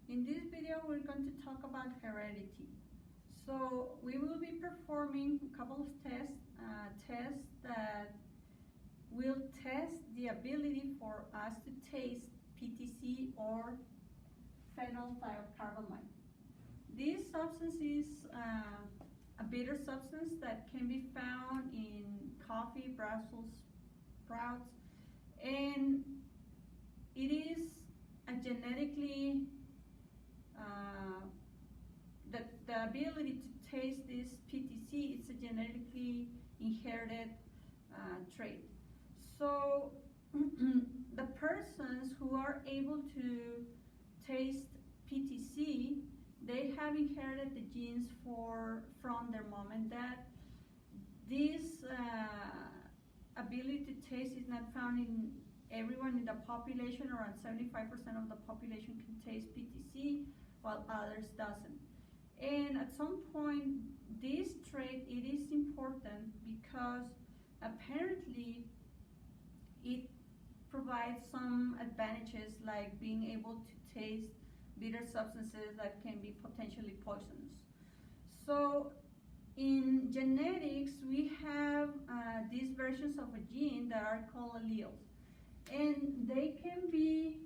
In this video, we're going to talk about heredity. So we will be performing a couple of tests that will test the ability for us to taste PTC or phenylthiocarbamide. This substance is a bitter substance that can be found in coffee, Brussels sprouts, and it is a genetically the ability to taste this PTC is a genetically inherited trait. So the persons who are able to taste PTC, they have inherited the genes from their mom and dad. This ability to taste is not found in everyone in the population. Around 75% of the population can taste PTC, while others doesn't. And at some point, this trait, it is important because apparently it provides some advantages like being able to taste bitter substances that can be potentially poisonous. So in genetics, we have these versions of a gene that are called alleles. And they can be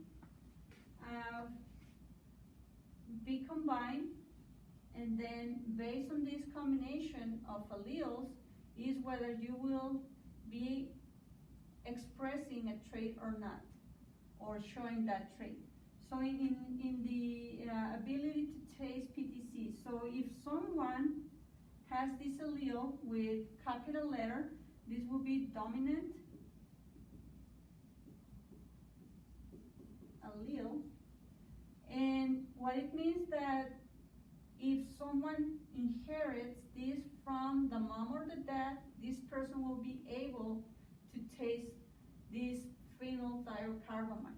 combined, and then based on this combination of alleles is whether you will be expressing a trait or not, or showing that trait. So in the ability to taste PTC, so if someone has this allele with capital letter, this will be dominant allele. And what it means that if someone inherits this from the mom or the dad, this person will be able to taste this phenylthiocarbamide.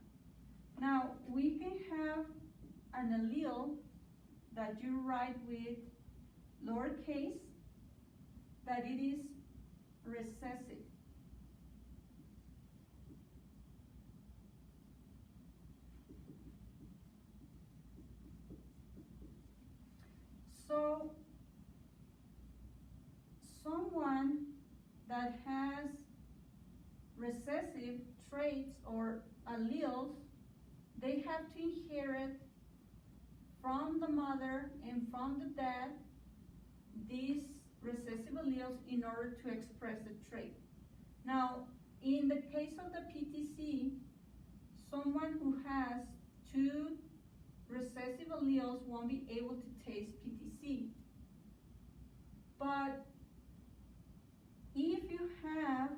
Now, we can have an allele that you write with lowercase, that it is recessive. So someone that has recessive traits or alleles, they have to inherit from the mother and from the dad these recessive alleles in order to express the trait. Now, in the case of the PTC, someone who has two recessive alleles won't be able to taste PTC. But if you have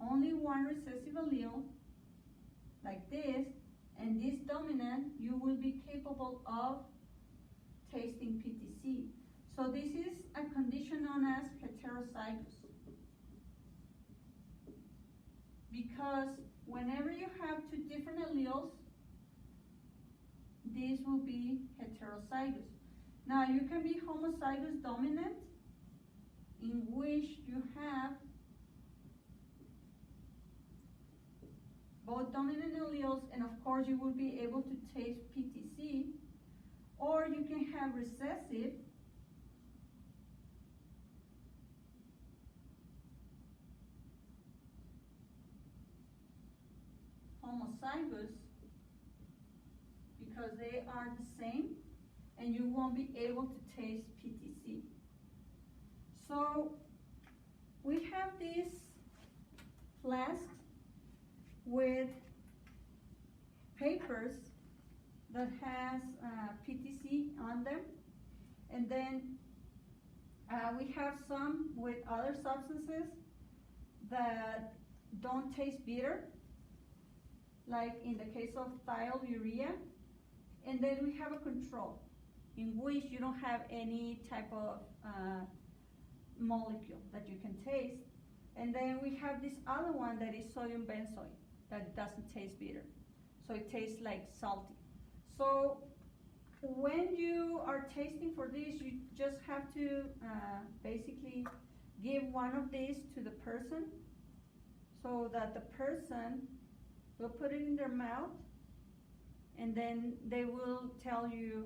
only one recessive allele, like this, and this dominant, you will be capable of tasting PTC. So this is a condition known as heterozygous. Because whenever you have two different alleles, this will be heterozygous. Now you can be homozygous dominant, in which you have both dominant alleles, and of course you will be able to taste PTC. Or you can have recessive, homozygous, because they are the same, and you won't be able to taste PTC. So we have this flask with papers that has PTC on them, and then we have some with other substances that don't taste bitter, like in the case of thiourea. And then we have a control in which you don't have any type of molecule that you can taste. And then we have this other one that is sodium benzoate that doesn't taste bitter. So it tastes like salty. So when you are tasting for this, you just have to basically give one of these to the person so that the person will put it in their mouth and then they will tell you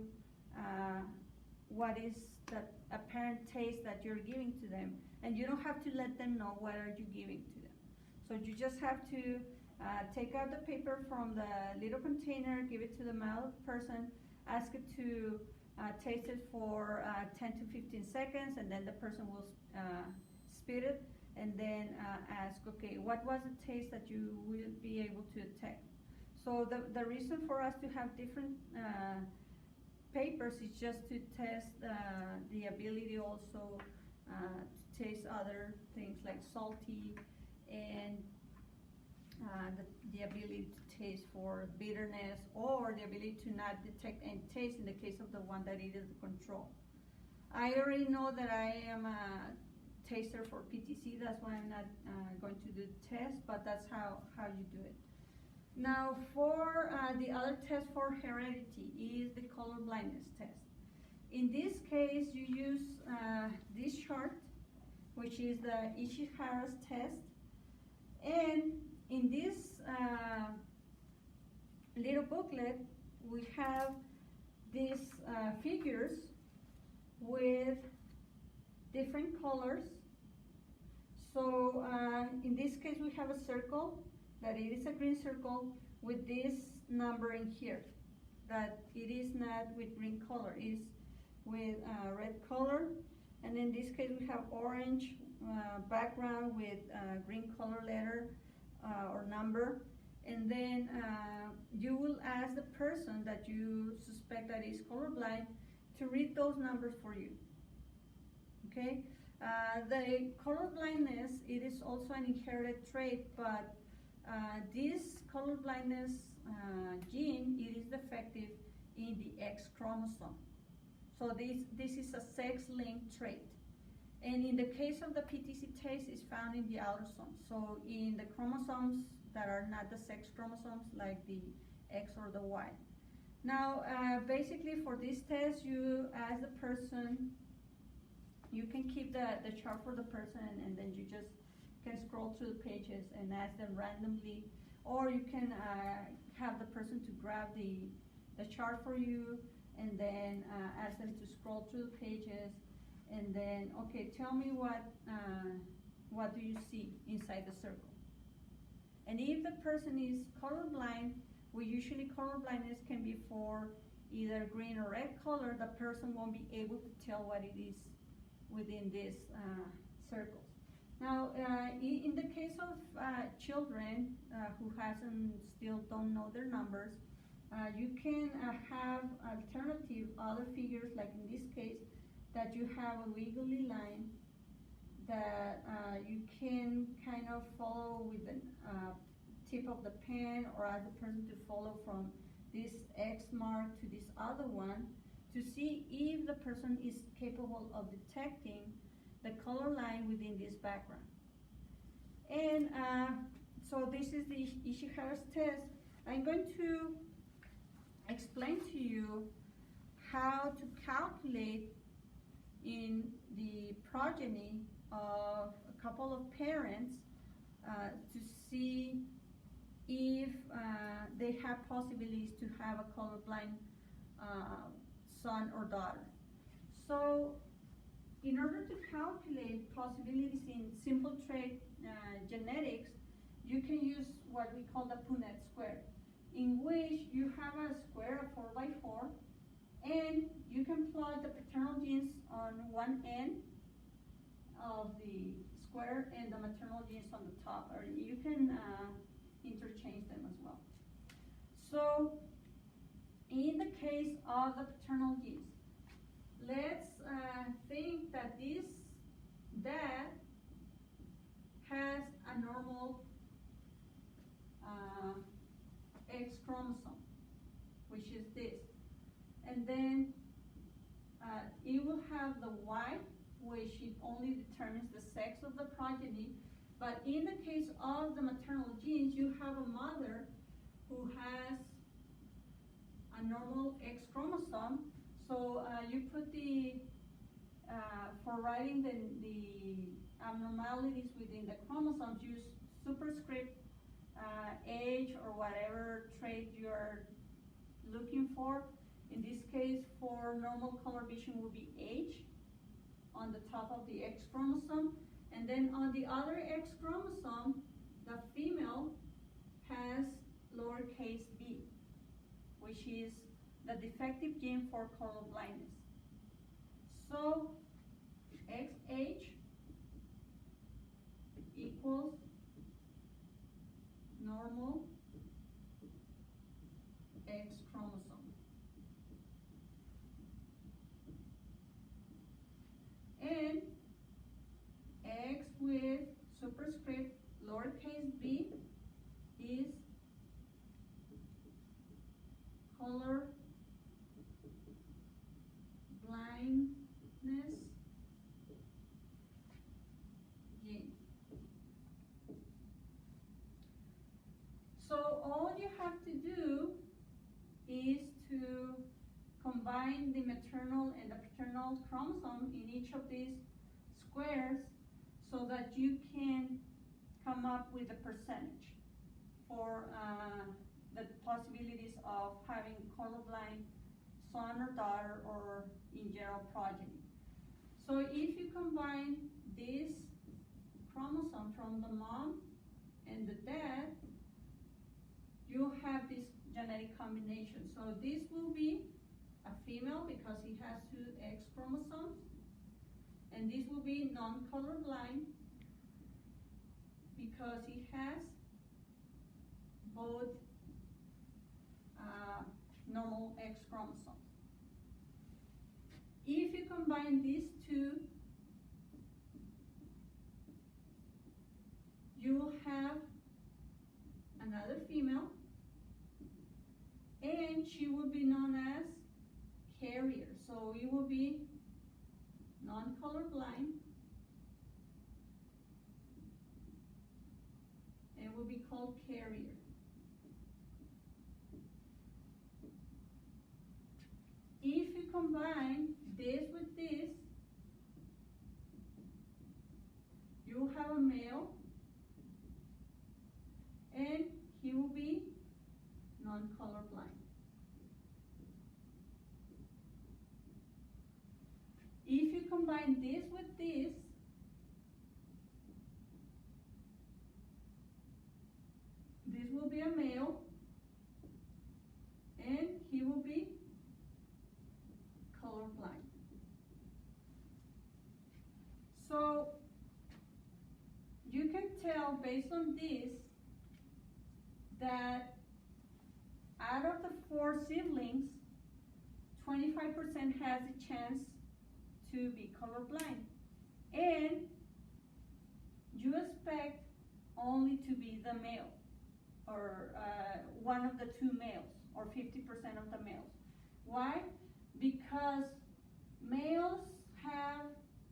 what is that apparent taste that you're giving to them, and you don't have to let them know what are you giving to them. So you just have to take out the paper from the little container, give it to the male person, ask it to taste it for 10 to 15 seconds, and then the person will spit it, and then ask, okay, what was the taste that you will be able to detect? So the reason for us to have different papers is just to test the ability also to taste other things like salty, and the ability to taste for bitterness, or the ability to not detect any taste in the case of the one that it is the control. I already know that I am a taster for PTC, that's why I'm not going to do the test, but that's how you do it. Now for the other test for heredity is the color blindness test. In this case, you use this chart, which is the Ishihara's test, and in this little booklet we have these figures with different colors. So in this case we have a circle that it is a green circle with this number in here, that it is not with green color, it is with red color. And in this case we have orange background with green color letter or number. And then you will ask the person that you suspect that is colorblind to read those numbers for you. Okay? The color blindness, it is also an inherited trait, but this color blindness gene, it is defective in the X chromosome. So this is a sex-linked trait. And in the case of the PTC taste, it's found in the autosomes. So in the chromosomes that are not the sex chromosomes, like the X or the Y. Now, basically for this test, you ask the person, you can keep the chart for the person, and then you just can scroll through the pages and ask them randomly, or you can have the person to grab the chart for you, and then ask them to scroll through the pages, and then, okay, tell me what do you see inside the circle. And if the person is colorblind, color blindness can be for either green or red color. The person won't be able to tell what it is within these circles. Now, in the case of children who still don't know their numbers, you can have alternative other figures, like in this case, that you have a wiggly line that you can kind of follow with the tip of the pen, or ask the person to follow from this X mark to this other one to see if the person is capable of detecting the color line within this background. And so this is the Ishihara's test. I'm going to explain to you how to calculate in the progeny of a couple of parents to see if they have possibilities to have a colorblind son or daughter. So in order to calculate possibilities in simple trait genetics, you can use what we call the Punnett square, in which you have a square of 4 by 4, and you can plot the paternal genes on one end of the square and the maternal genes on the top, or you can interchange them as well. So in the case of the paternal genes, let's think that this dad has a normal X chromosome, which is this. And then it will have the Y, which it only determines the sex of the progeny. But in the case of the maternal genes, you have a mother who has a normal X chromosome. So you put for writing the abnormalities within the chromosomes, use superscript H or whatever trait you're looking for. In this case, for normal color vision will be H on the top of the X chromosome. And then on the other X chromosome, the female has lowercase b, which is the defective gene for color blindness. So XH equals normal X chromosome. And X with superscript lowercase b is color blindness gene. So all you have to do is to combine the maternal and the paternal chromosome in each of these squares so that you can come up with a percentage for the possibilities of having colorblind son or daughter or in general progeny. So if you combine this chromosome from the mom and the dad, you have this genetic combination. So this will be a female because he has two X chromosomes, and this will be non-colorblind because he has both normal X chromosomes. If you combine these two, you will have another female, and she will be known as carrier. So it will be non-colorblind, and will be called carrier. If you combine this with this, you will have a male, and he will be non-colorblind. If you combine this with this, this will be a male, and he will be colorblind. So you can tell based on this that out of the 4 siblings, 25% has a chance to be colorblind, and you expect only to be the male, or one of the 2 males, or 50% of the males. Why? Because males have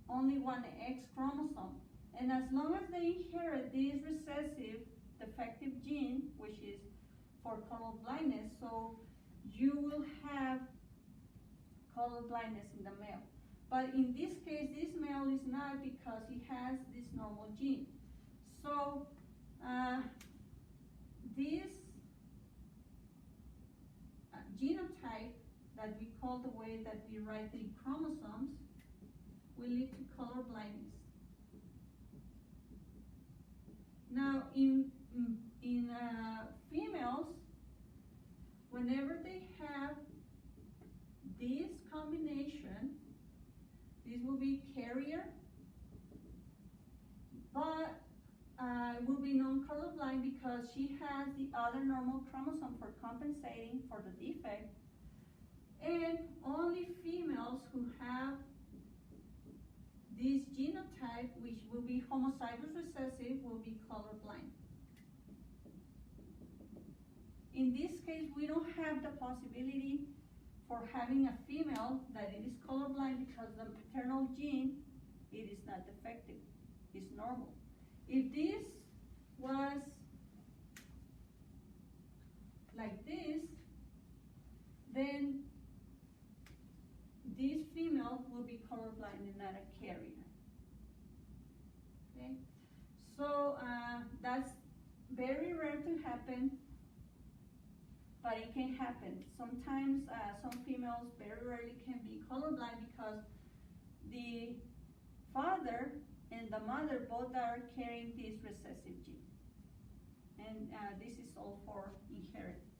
only one X chromosome, and as long as they inherit this recessive defective gene, which is for color blindness, so you will have color blindness in the male. But in this case, this male is not because he has this normal gene. So this genotype that we call the way that we write the chromosomes will lead to color blindness. Now, in females, whenever they have this combination, this will be carrier, but it will be non-colorblind because she has the other normal chromosome for compensating for the defect, and only females who have this genotype, which will be homozygous recessive, will be colorblind. In this case, we don't have the possibility for having a female that it is colorblind because the paternal gene, it is not defective, it's normal. If this was like this, then this female will be colorblind and not a carrier. Okay, so that's very rare to happen. but it can happen. Sometimes some females very rarely can be colorblind because the father and the mother both are carrying this recessive gene. And this is all for inheritance.